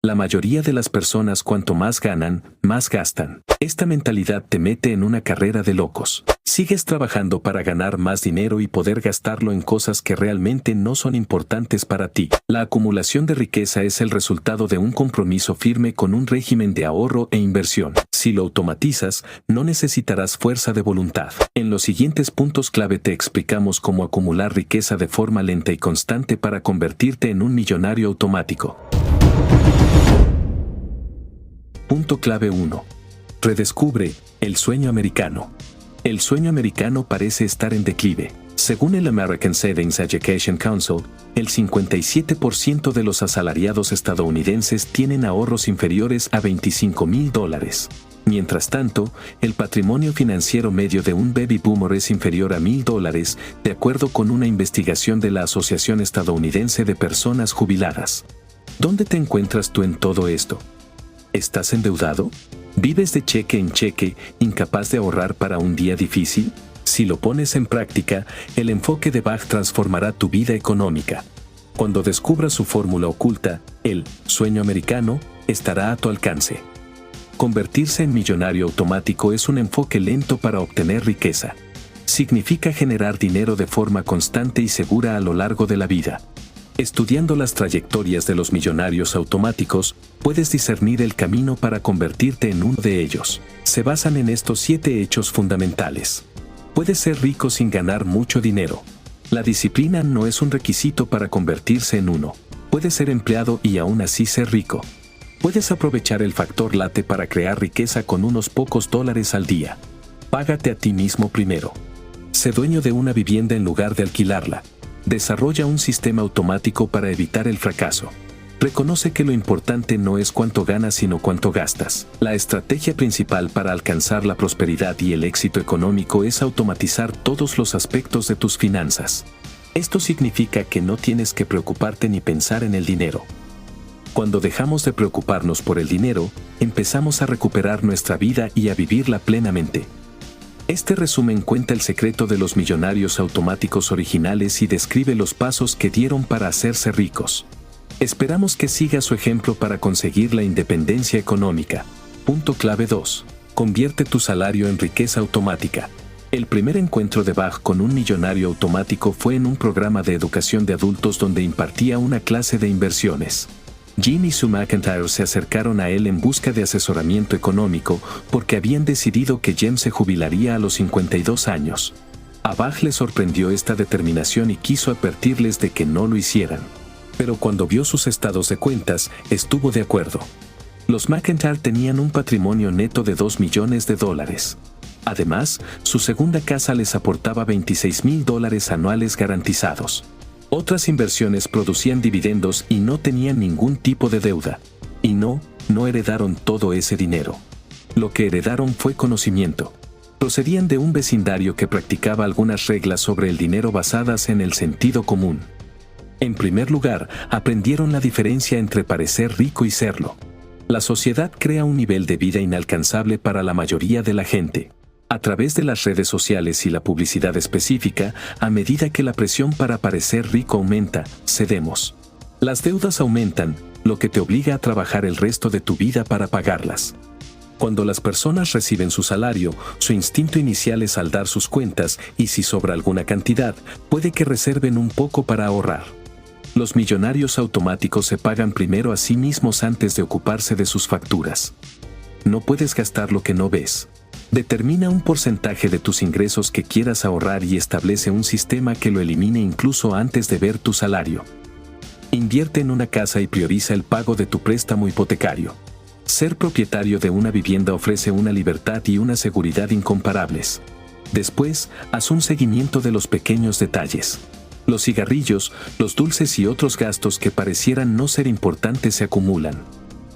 La mayoría de las personas cuanto más ganan, más gastan. Esta mentalidad te mete en una carrera de locos. Sigues trabajando para ganar más dinero y poder gastarlo en cosas que realmente no son importantes para ti. La acumulación de riqueza es el resultado de un compromiso firme con un régimen de ahorro e inversión. Si lo automatizas, no necesitarás fuerza de voluntad. En los siguientes puntos clave te explicamos cómo acumular riqueza de forma lenta y constante para convertirte en un millonario automático. Punto clave 1. Redescubre el sueño americano. El sueño americano parece estar en declive. Según el American Savings Education Council, el 57% de los asalariados estadounidenses tienen ahorros inferiores a $25,000. Mientras tanto, el patrimonio financiero medio de un baby boomer es inferior a $1,000, de acuerdo con una investigación de la Asociación Estadounidense de Personas Jubiladas. ¿Dónde te encuentras tú en todo esto? ¿Estás endeudado? ¿Vives de cheque en cheque, incapaz de ahorrar para un día difícil? Si lo pones en práctica, el enfoque de Bach transformará tu vida económica. Cuando descubras su fórmula oculta, el sueño americano estará a tu alcance. Convertirse en millonario automático es un enfoque lento para obtener riqueza. Significa generar dinero de forma constante y segura a lo largo de la vida. Estudiando las trayectorias de los millonarios automáticos, puedes discernir el camino para convertirte en uno de ellos. Se basan en estos 7 hechos fundamentales. Puedes ser rico sin ganar mucho dinero. La disciplina no es un requisito para convertirse en uno. Puedes ser empleado y aún así ser rico. Puedes aprovechar el factor late para crear riqueza con unos pocos dólares al día. Págate a ti mismo primero. Sé dueño de una vivienda en lugar de alquilarla. Desarrolla un sistema automático para evitar el fracaso. Reconoce que lo importante no es cuánto ganas sino cuánto gastas. La estrategia principal para alcanzar la prosperidad y el éxito económico es automatizar todos los aspectos de tus finanzas. Esto significa que no tienes que preocuparte ni pensar en el dinero. Cuando dejamos de preocuparnos por el dinero, empezamos a recuperar nuestra vida y a vivirla plenamente. Este resumen cuenta el secreto de los millonarios automáticos originales y describe los pasos que dieron para hacerse ricos. Esperamos que sigas su ejemplo para conseguir la independencia económica. Punto clave 2. Convierte tu salario en riqueza automática. El primer encuentro de Bach con un millonario automático fue en un programa de educación de adultos donde impartía una clase de inversiones. Jim y Sue McIntyre se acercaron a él en busca de asesoramiento económico porque habían decidido que Jem se jubilaría a los 52 años. A Bach le sorprendió esta determinación y quiso advertirles de que no lo hicieran. Pero cuando vio sus estados de cuentas, estuvo de acuerdo. Los McIntyre tenían un patrimonio neto de $2 millones. Además, su segunda casa les aportaba $26,000 anuales garantizados. Otras inversiones producían dividendos y no tenían ningún tipo de deuda. Y no heredaron todo ese dinero. Lo que heredaron fue conocimiento. Procedían de un vecindario que practicaba algunas reglas sobre el dinero basadas en el sentido común. En primer lugar, aprendieron la diferencia entre parecer rico y serlo. La sociedad crea un nivel de vida inalcanzable para la mayoría de la gente. A través de las redes sociales y la publicidad específica, a medida que la presión para parecer rico aumenta, cedemos. Las deudas aumentan, lo que te obliga a trabajar el resto de tu vida para pagarlas. Cuando las personas reciben su salario, su instinto inicial es saldar sus cuentas y si sobra alguna cantidad, puede que reserven un poco para ahorrar. Los millonarios automáticos se pagan primero a sí mismos antes de ocuparse de sus facturas. No puedes gastar lo que no ves. Determina un porcentaje de tus ingresos que quieras ahorrar y establece un sistema que lo elimine incluso antes de ver tu salario. Invierte en una casa y prioriza el pago de tu préstamo hipotecario. Ser propietario de una vivienda ofrece una libertad y una seguridad incomparables. Después, haz un seguimiento de los pequeños detalles. Los cigarrillos, los dulces y otros gastos que parecieran no ser importantes se acumulan.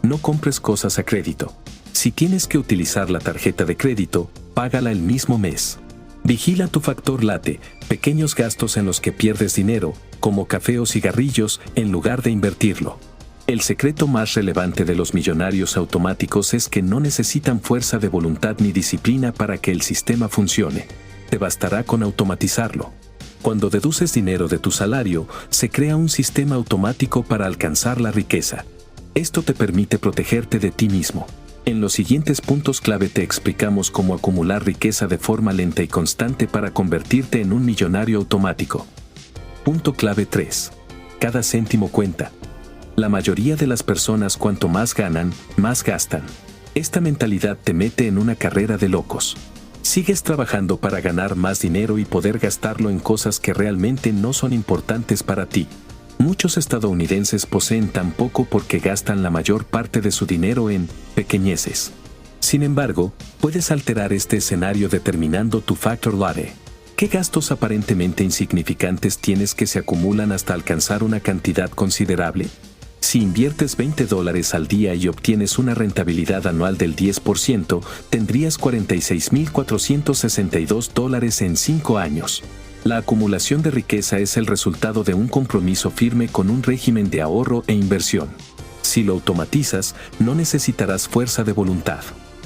No compres cosas a crédito. Si tienes que utilizar la tarjeta de crédito, págala el mismo mes. Vigila tu factor late, pequeños gastos en los que pierdes dinero, como café o cigarrillos, en lugar de invertirlo. El secreto más relevante de los millonarios automáticos es que no necesitan fuerza de voluntad ni disciplina para que el sistema funcione. Te bastará con automatizarlo. Cuando deduces dinero de tu salario, se crea un sistema automático para alcanzar la riqueza. Esto te permite protegerte de ti mismo. En los siguientes puntos clave te explicamos cómo acumular riqueza de forma lenta y constante para convertirte en un millonario automático. Punto clave 3. Cada céntimo cuenta. La mayoría de las personas cuanto más ganan, más gastan. Esta mentalidad te mete en una carrera de locos. Sigues trabajando para ganar más dinero y poder gastarlo en cosas que realmente no son importantes para ti. Muchos estadounidenses poseen tan poco porque gastan la mayor parte de su dinero en pequeñeces. Sin embargo, puedes alterar este escenario determinando tu factor late. ¿Qué gastos aparentemente insignificantes tienes que se acumulan hasta alcanzar una cantidad considerable? Si inviertes $20 al día y obtienes una rentabilidad anual del 10%, tendrías $46,462 en 5 años. La acumulación de riqueza es el resultado de un compromiso firme con un régimen de ahorro e inversión. Si lo automatizas, no necesitarás fuerza de voluntad.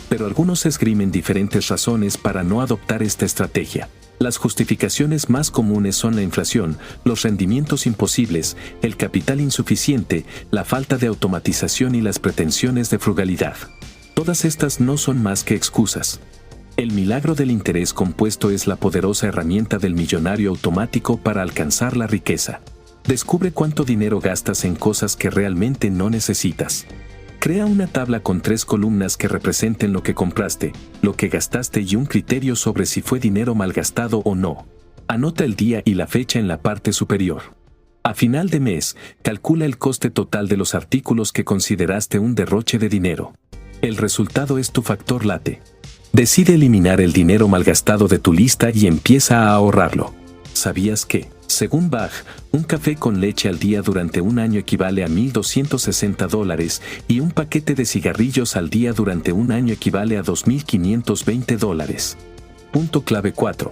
Pero algunos esgrimen diferentes razones para no adoptar esta estrategia. Las justificaciones más comunes son la inflación, los rendimientos imposibles, el capital insuficiente, la falta de automatización y las pretensiones de frugalidad. Todas estas no son más que excusas. El milagro del interés compuesto es la poderosa herramienta del millonario automático para alcanzar la riqueza. Descubre cuánto dinero gastas en cosas que realmente no necesitas. Crea una tabla con 3 columnas que representen lo que compraste, lo que gastaste y un criterio sobre si fue dinero malgastado o no. Anota el día y la fecha en la parte superior. A final de mes, calcula el coste total de los artículos que consideraste un derroche de dinero. El resultado es tu factor late. Decide eliminar el dinero malgastado de tu lista y empieza a ahorrarlo. ¿Sabías que, según Bach, un café con leche al día durante un año equivale a $1,260 y un paquete de cigarrillos al día durante un año equivale a $2,520? Punto clave 4.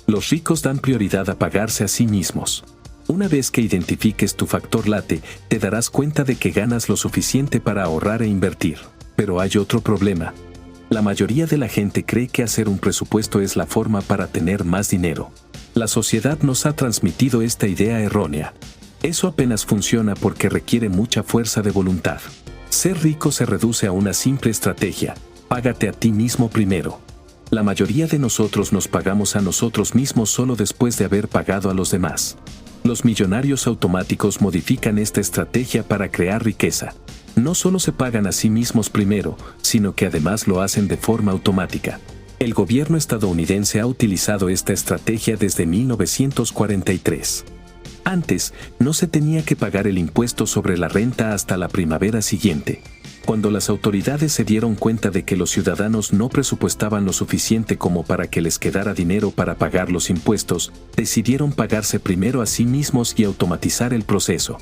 Los ricos dan prioridad a pagarse a sí mismos. Una vez que identifiques tu factor late, te darás cuenta de que ganas lo suficiente para ahorrar e invertir. Pero hay otro problema. La mayoría de la gente cree que hacer un presupuesto es la forma para tener más dinero. La sociedad nos ha transmitido esta idea errónea. Eso apenas funciona porque requiere mucha fuerza de voluntad. Ser rico se reduce a una simple estrategia: págate a ti mismo primero. La mayoría de nosotros nos pagamos a nosotros mismos solo después de haber pagado a los demás. Los millonarios automáticos modifican esta estrategia para crear riqueza. No solo se pagan a sí mismos primero, sino que además lo hacen de forma automática. El gobierno estadounidense ha utilizado esta estrategia desde 1943. Antes, no se tenía que pagar el impuesto sobre la renta hasta la primavera siguiente. Cuando las autoridades se dieron cuenta de que los ciudadanos no presupuestaban lo suficiente como para que les quedara dinero para pagar los impuestos, decidieron pagarse primero a sí mismos y automatizar el proceso.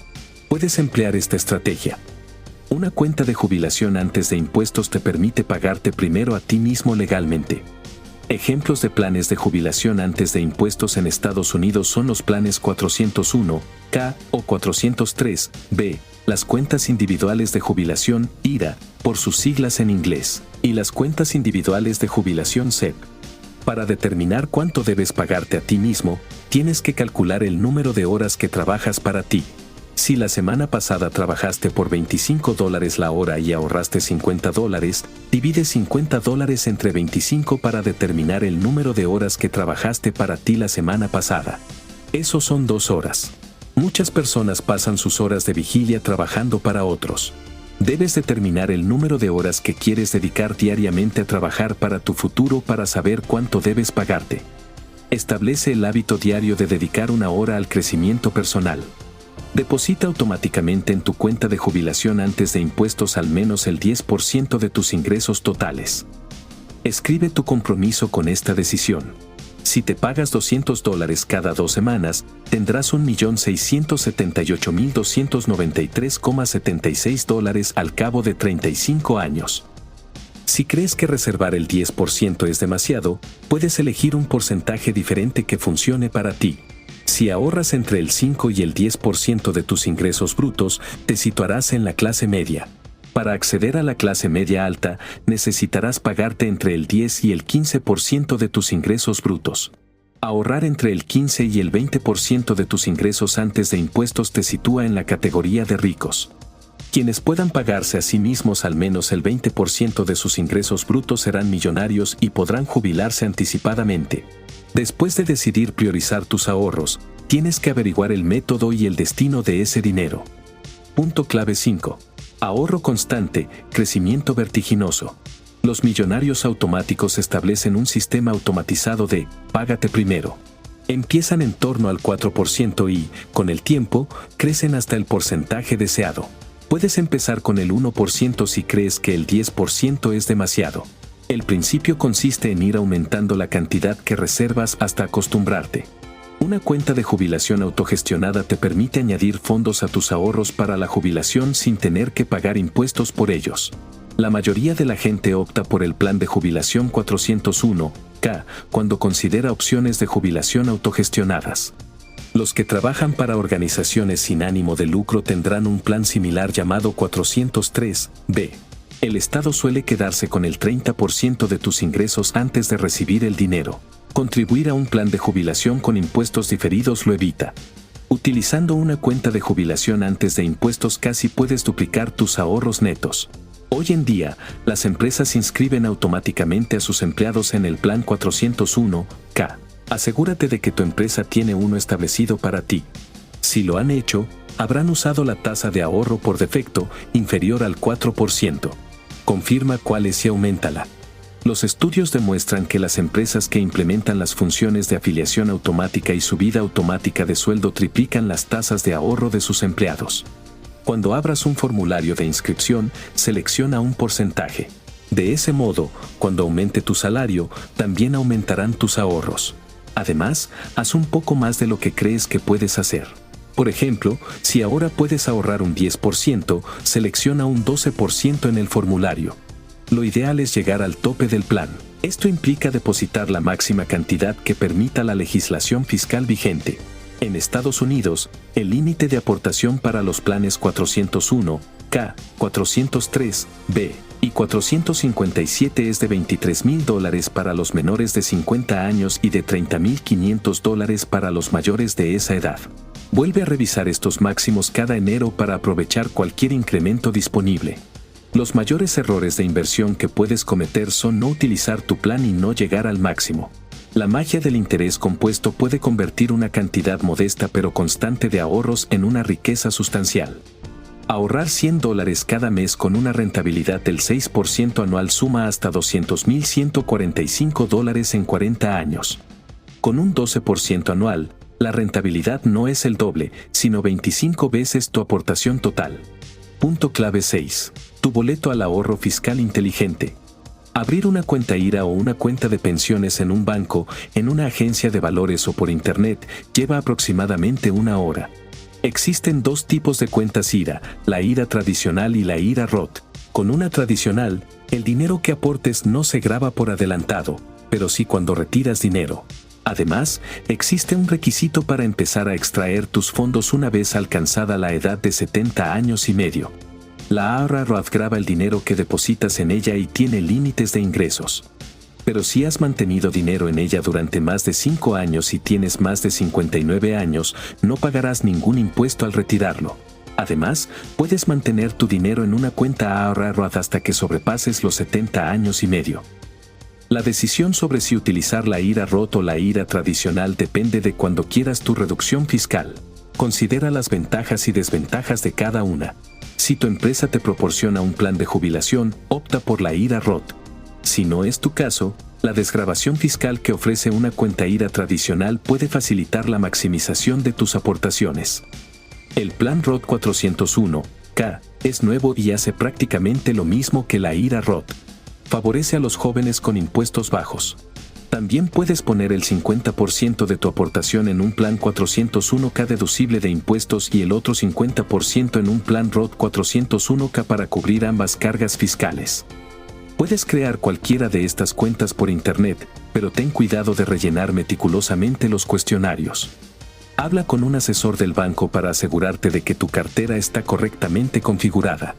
Puedes emplear esta estrategia. Una cuenta de jubilación antes de impuestos te permite pagarte primero a ti mismo legalmente. Ejemplos de planes de jubilación antes de impuestos en Estados Unidos son los planes 401(k) o 403(b), las cuentas individuales de jubilación (IRA), por sus siglas en inglés, y las cuentas individuales de jubilación (SEP). Para determinar cuánto debes pagarte a ti mismo, tienes que calcular el número de horas que trabajas para ti. Si la semana pasada trabajaste por $25 la hora y ahorraste $50, divide $50 entre 25 para determinar el número de horas que trabajaste para ti la semana pasada. Eso son 2 horas. Muchas personas pasan sus horas de vigilia trabajando para otros. Debes determinar el número de horas que quieres dedicar diariamente a trabajar para tu futuro para saber cuánto debes pagarte. Establece el hábito diario de dedicar 1 hora al crecimiento personal. Deposita automáticamente en tu cuenta de jubilación antes de impuestos al menos el 10% de tus ingresos totales. Escribe tu compromiso con esta decisión. Si te pagas $200 cada 2 semanas, tendrás $1,678,293,76 al cabo de 35 años. Si crees que reservar el 10% es demasiado, puedes elegir un porcentaje diferente que funcione para ti. Si ahorras entre el 5 y el 10% de tus ingresos brutos, te situarás en la clase media. Para acceder a la clase media alta, necesitarás pagarte entre el 10 y el 15% de tus ingresos brutos. Ahorrar entre el 15 y el 20% de tus ingresos antes de impuestos te sitúa en la categoría de ricos. Quienes puedan pagarse a sí mismos al menos el 20% de sus ingresos brutos serán millonarios y podrán jubilarse anticipadamente. Después de decidir priorizar tus ahorros, tienes que averiguar el método y el destino de ese dinero. Punto clave 5. Ahorro constante, crecimiento vertiginoso. Los millonarios automáticos establecen un sistema automatizado de págate primero. Empiezan en torno al 4% y, con el tiempo, crecen hasta el porcentaje deseado. Puedes empezar con el 1% si crees que el 10% es demasiado. El principio consiste en ir aumentando la cantidad que reservas hasta acostumbrarte. Una cuenta de jubilación autogestionada te permite añadir fondos a tus ahorros para la jubilación sin tener que pagar impuestos por ellos. La mayoría de la gente opta por el plan de jubilación 401(k) cuando considera opciones de jubilación autogestionadas. Los que trabajan para organizaciones sin ánimo de lucro tendrán un plan similar llamado 403(b). El Estado suele quedarse con el 30% de tus ingresos antes de recibir el dinero. Contribuir a un plan de jubilación con impuestos diferidos lo evita. Utilizando una cuenta de jubilación antes de impuestos casi puedes duplicar tus ahorros netos. Hoy en día, las empresas inscriben automáticamente a sus empleados en el plan 401(k). Asegúrate de que tu empresa tiene uno establecido para ti. Si lo han hecho, habrán usado la tasa de ahorro por defecto, inferior al 4%. Confirma cuál es y auméntala. Los estudios demuestran que las empresas que implementan las funciones de afiliación automática y subida automática de sueldo triplican las tasas de ahorro de sus empleados. Cuando abras un formulario de inscripción, selecciona un porcentaje. De ese modo, cuando aumente tu salario, también aumentarán tus ahorros. Además, haz un poco más de lo que crees que puedes hacer. Por ejemplo, si ahora puedes ahorrar un 10%, selecciona un 12% en el formulario. Lo ideal es llegar al tope del plan. Esto implica depositar la máxima cantidad que permita la legislación fiscal vigente. En Estados Unidos, el límite de aportación para los planes 401(k), 403(b) y 457 es de $23,000 para los menores de 50 años y de $30,500 para los mayores de esa edad. Vuelve a revisar estos máximos cada enero para aprovechar cualquier incremento disponible. Los mayores errores de inversión que puedes cometer son no utilizar tu plan y no llegar al máximo. La magia del interés compuesto puede convertir una cantidad modesta pero constante de ahorros en una riqueza sustancial. Ahorrar $100 cada mes con una rentabilidad del 6% anual suma hasta $200,145 en 40 años. Con un 12% anual, la rentabilidad no es el doble, sino 25 veces tu aportación total. Punto clave 6. Tu boleto al ahorro fiscal inteligente. Abrir una cuenta IRA o una cuenta de pensiones en un banco, en una agencia de valores o por internet lleva aproximadamente una hora. Existen dos tipos de cuentas IRA, la IRA tradicional y la IRA Roth. Con una tradicional, el dinero que aportes no se grava por adelantado, pero sí cuando retiras dinero. Además, existe un requisito para empezar a extraer tus fondos una vez alcanzada la edad de 70 años y medio. La IRA Roth grava el dinero que depositas en ella y tiene límites de ingresos. Pero si has mantenido dinero en ella durante más de 5 años y tienes más de 59 años, no pagarás ningún impuesto al retirarlo. Además, puedes mantener tu dinero en una cuenta IRA Roth hasta que sobrepases los 70 años y medio. La decisión sobre si utilizar la IRA Roth o la IRA tradicional depende de cuando quieras tu reducción fiscal. Considera las ventajas y desventajas de cada una. Si tu empresa te proporciona un plan de jubilación, opta por la IRA Roth. Si no es tu caso, la desgravación fiscal que ofrece una cuenta IRA tradicional puede facilitar la maximización de tus aportaciones. El plan Roth 401(k) es nuevo y hace prácticamente lo mismo que la IRA Roth. Favorece a los jóvenes con impuestos bajos. También puedes poner el 50% de tu aportación en un plan 401(k) deducible de impuestos y el otro 50% en un plan Roth 401(k) para cubrir ambas cargas fiscales. Puedes crear cualquiera de estas cuentas por internet, pero ten cuidado de rellenar meticulosamente los cuestionarios. Habla con un asesor del banco para asegurarte de que tu cartera está correctamente configurada.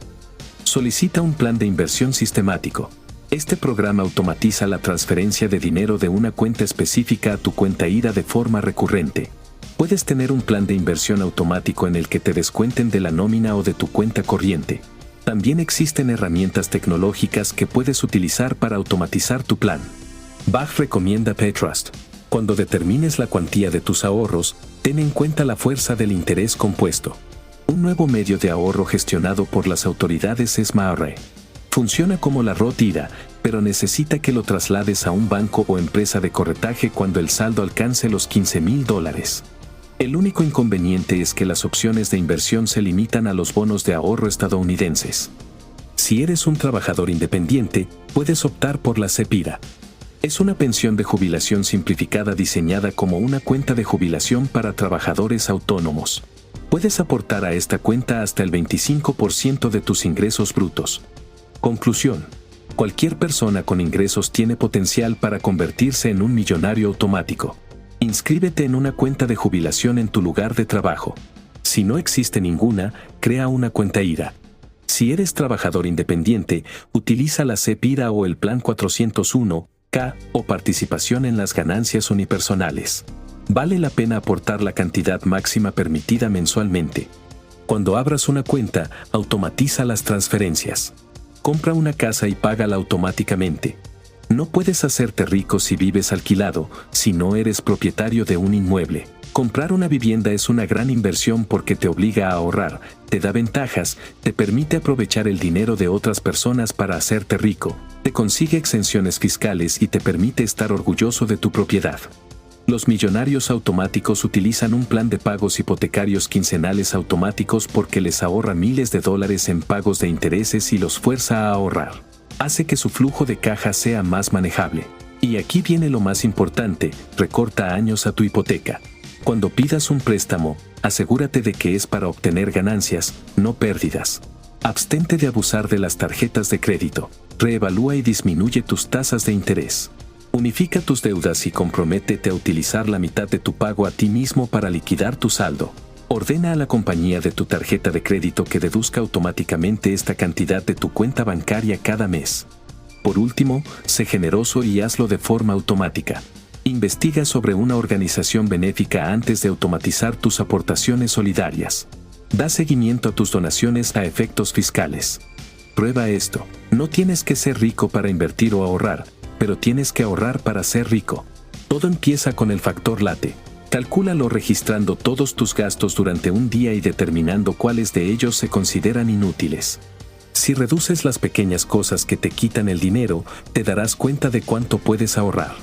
Solicita un plan de inversión sistemático. Este programa automatiza la transferencia de dinero de una cuenta específica a tu cuenta IRA de forma recurrente. Puedes tener un plan de inversión automático en el que te descuenten de la nómina o de tu cuenta corriente. También existen herramientas tecnológicas que puedes utilizar para automatizar tu plan. Bach recomienda PayTrust. Cuando determines la cuantía de tus ahorros, ten en cuenta la fuerza del interés compuesto. Un nuevo medio de ahorro gestionado por las autoridades es Maorre. Funciona como la Roth IRA, pero necesita que lo traslades a un banco o empresa de corretaje cuando el saldo alcance los $15,000. El único inconveniente es que las opciones de inversión se limitan a los bonos de ahorro estadounidenses. Si eres un trabajador independiente, puedes optar por la SEP-IRA. Es una pensión de jubilación simplificada diseñada como una cuenta de jubilación para trabajadores autónomos. Puedes aportar a esta cuenta hasta el 25% de tus ingresos brutos. Conclusión: cualquier persona con ingresos tiene potencial para convertirse en un millonario automático. Inscríbete en una cuenta de jubilación en tu lugar de trabajo. Si no existe ninguna, crea una cuenta IRA. Si eres trabajador independiente, utiliza la SEP-IRA o el Plan 401(k) o participación en las ganancias unipersonales. Vale la pena aportar la cantidad máxima permitida mensualmente. Cuando abras una cuenta, automatiza las transferencias. Compra una casa y págala automáticamente. No puedes hacerte rico si vives alquilado, si no eres propietario de un inmueble. Comprar una vivienda es una gran inversión porque te obliga a ahorrar, te da ventajas, te permite aprovechar el dinero de otras personas para hacerte rico, te consigue exenciones fiscales y te permite estar orgulloso de tu propiedad. Los millonarios automáticos utilizan un plan de pagos hipotecarios quincenales automáticos porque les ahorra miles de dólares en pagos de intereses y los fuerza a ahorrar. Hace que su flujo de caja sea más manejable. Y aquí viene lo más importante: recorta años a tu hipoteca. Cuando pidas un préstamo, asegúrate de que es para obtener ganancias, no pérdidas. Abstente de abusar de las tarjetas de crédito. Reevalúa y disminuye tus tasas de interés. Unifica tus deudas y comprométete a utilizar la mitad de tu pago a ti mismo para liquidar tu saldo. Ordena a la compañía de tu tarjeta de crédito que deduzca automáticamente esta cantidad de tu cuenta bancaria cada mes. Por último, sé generoso y hazlo de forma automática. Investiga sobre una organización benéfica antes de automatizar tus aportaciones solidarias. Da seguimiento a tus donaciones a efectos fiscales. Prueba esto: no tienes que ser rico para invertir o ahorrar, pero tienes que ahorrar para ser rico. Todo empieza con el factor late. Calcúlalo registrando todos tus gastos durante un día y determinando cuáles de ellos se consideran inútiles. Si reduces las pequeñas cosas que te quitan el dinero, te darás cuenta de cuánto puedes ahorrar.